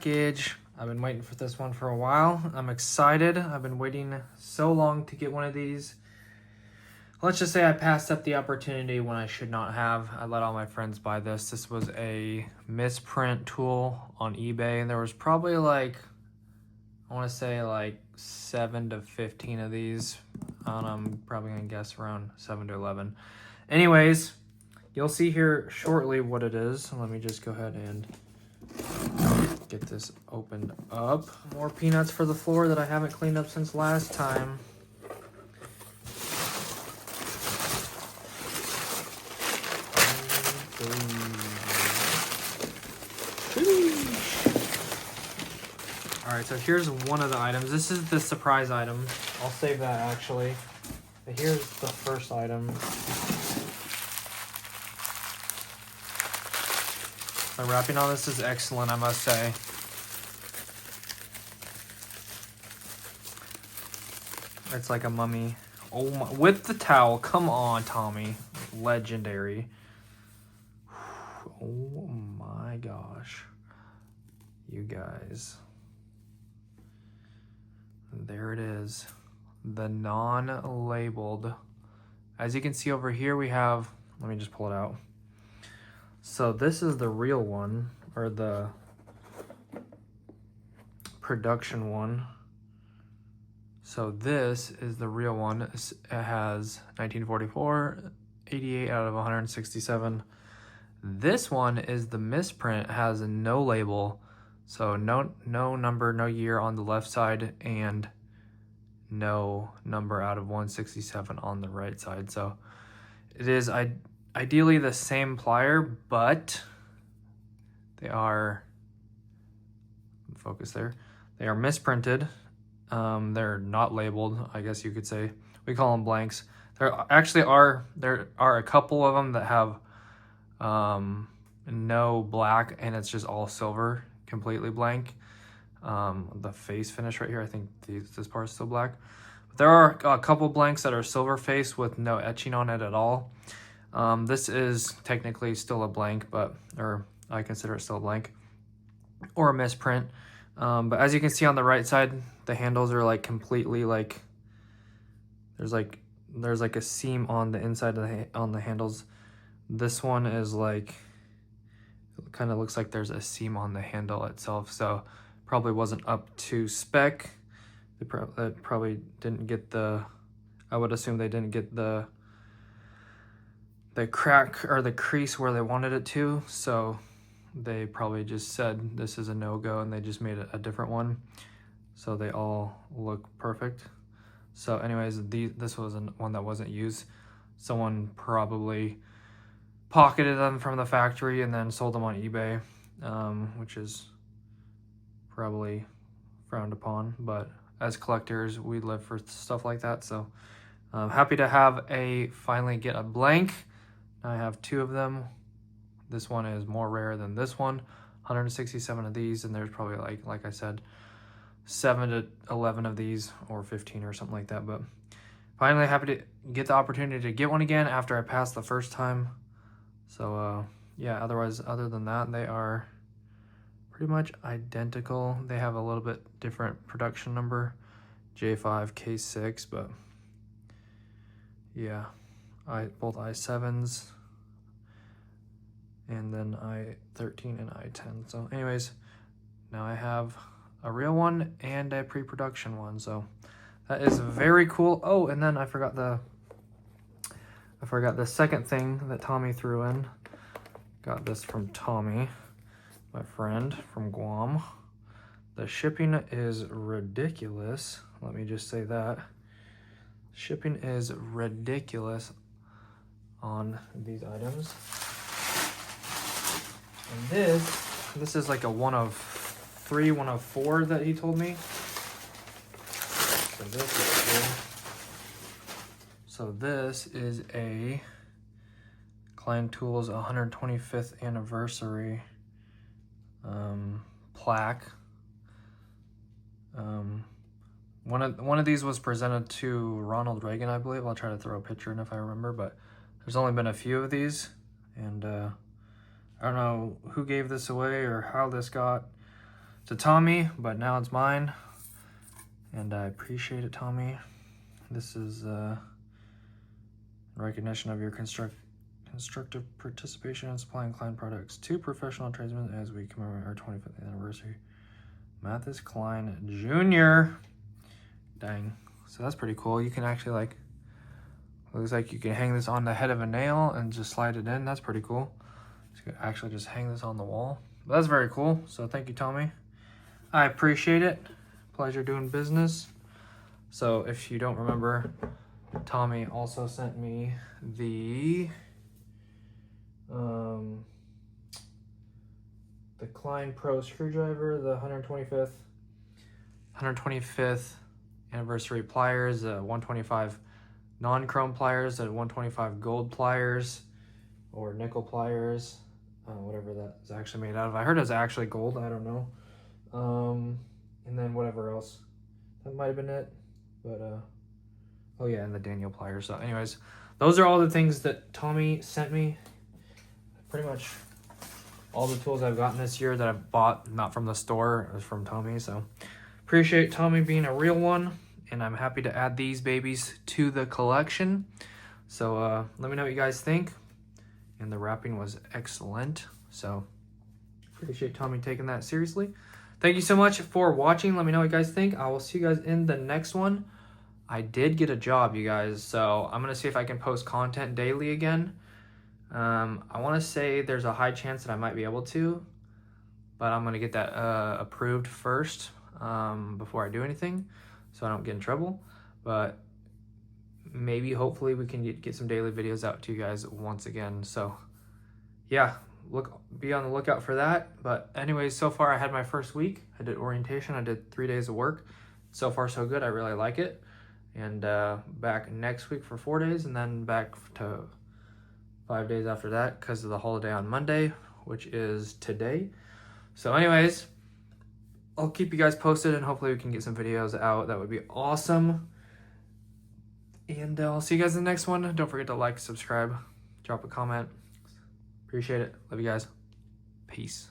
package. I've been waiting for this one for a while. I'm excited. I've been waiting so long to get one of these. Let's just say I passed up the opportunity when I should not have. I let all my friends buy this. This was a misprint tool on eBay, and there was probably like, I want to say like 7 to 15 of these. I'm probably going to guess around 7 to 11. Anyways, you'll see here shortly what it is. Let me just go ahead and get this opened up. More peanuts for the floor that I haven't cleaned up since last time. All right, so here's one of the items. This is the surprise item. I'll save that actually. But here's the first item. The wrapping on this is excellent, I must say. It's like a mummy. Oh my, with the towel. Come on, Tommy. Legendary. Oh my gosh. You guys. There it is. The non-labeled. As you can see over here, we have, let me just pull it out. So this is the real one, or the production one. So this is the real one. It has 1944, 88 out of 167. This one is the misprint. It has no label. So no number, no year on the left side, and no number out of 167 on the right side. So it is ideally the same plier, but they are, focus there, they are misprinted. They're not labeled, I guess you could say. We call them blanks. There are a couple of them that have no black, and it's just all silver, completely blank. The face finish right here, I think this part's still black. But there are a couple blanks that are silver face with no etching on it at all. This is technically still a blank, or I consider it still a blank or a misprint. But as you can see on the right side, the handles are like completely like, there's like a seam on the inside of on the handles. This one is like, it kind of looks like there's a seam on the handle itself, so probably wasn't up to spec. They probably didn't get the, I would assume they didn't get the crack or the crease where they wanted it to, so they probably just said this is a no-go, and they just made a different one, so they all look perfect. So anyways, this was one that wasn't used. Someone probably pocketed them from the factory and then sold them on eBay, which is probably frowned upon, but as collectors, we live for stuff like that. So I'm happy to finally get a blank. I have 2 of them. This one is more rare than this one. 167 of these, and there's probably like I said, 7 to 11 of these, or 15 or something like that. But finally happy to get the opportunity to get one again after I passed the first time. So yeah, other than that, they are pretty much identical. They have a little bit different production number, J5, K6, but yeah, both i7s, and then i13 and i10. So anyways, now I have a real one and a pre-production one, so that is very cool. Oh, and then I forgot the second thing that Tommy threw in. Got this from Tommy, my friend from Guam. The shipping is ridiculous. Let me just say that. Shipping is ridiculous on these items. And this is like a 1 of 3, 1 of 4 that he told me. So this is cool. So this is a Klein Tools 125th anniversary plaque. One of these was presented to Ronald Reagan, I believe. I'll try to throw a picture in if I remember, but there's only been a few of these, and I don't know who gave this away or how this got to Tommy, but now it's mine. And I appreciate it, Tommy. This is recognition of your constructive participation in supplying Klein products to professional tradesmen as we commemorate our 25th anniversary. Mathis Klein Jr. Dang. So that's pretty cool. You can actually like, looks like you can hang this on the head of a nail and just slide it in. That's pretty cool. So you can actually just hang this on the wall. But that's very cool. So thank you, Tommy. I appreciate it. Pleasure doing business. So if you don't remember, Tommy also sent me the Klein Pro screwdriver, the 125th anniversary pliers, 125 non-chrome pliers, 125 gold pliers or nickel pliers, whatever that's actually made out of. I heard it's actually gold, I don't know. And then whatever else, that might have been it, but oh yeah, and the Daniel pliers. So anyways, those are all the things that Tommy sent me. Pretty much all the tools I've gotten this year that I've bought, not from the store, is from Tommy. So appreciate Tommy being a real one, and I'm happy to add these babies to the collection. So let me know what you guys think. And the wrapping was excellent. So appreciate Tommy taking that seriously. Thank you so much for watching. Let me know what you guys think. I will see you guys in the next one. I did get a job, you guys, so I'm gonna see if I can post content daily again. I want to say there's a high chance that I might be able to, but I'm gonna get that approved first before I do anything, so I don't get in trouble. But maybe, hopefully, we can get some daily videos out to you guys once again. So yeah, be on the lookout for that. But anyways, so far I had my first week. I did orientation. I did 3 days of work. So far so good. I really like it. And back next week for 4 days, and then back to 5 days after that because of the holiday on Monday, which is today. So anyways, I'll keep you guys posted, and hopefully we can get some videos out. That would be awesome. And I'll see you guys in the next one. Don't forget to like, subscribe, drop a comment. Appreciate it. Love you guys. Peace.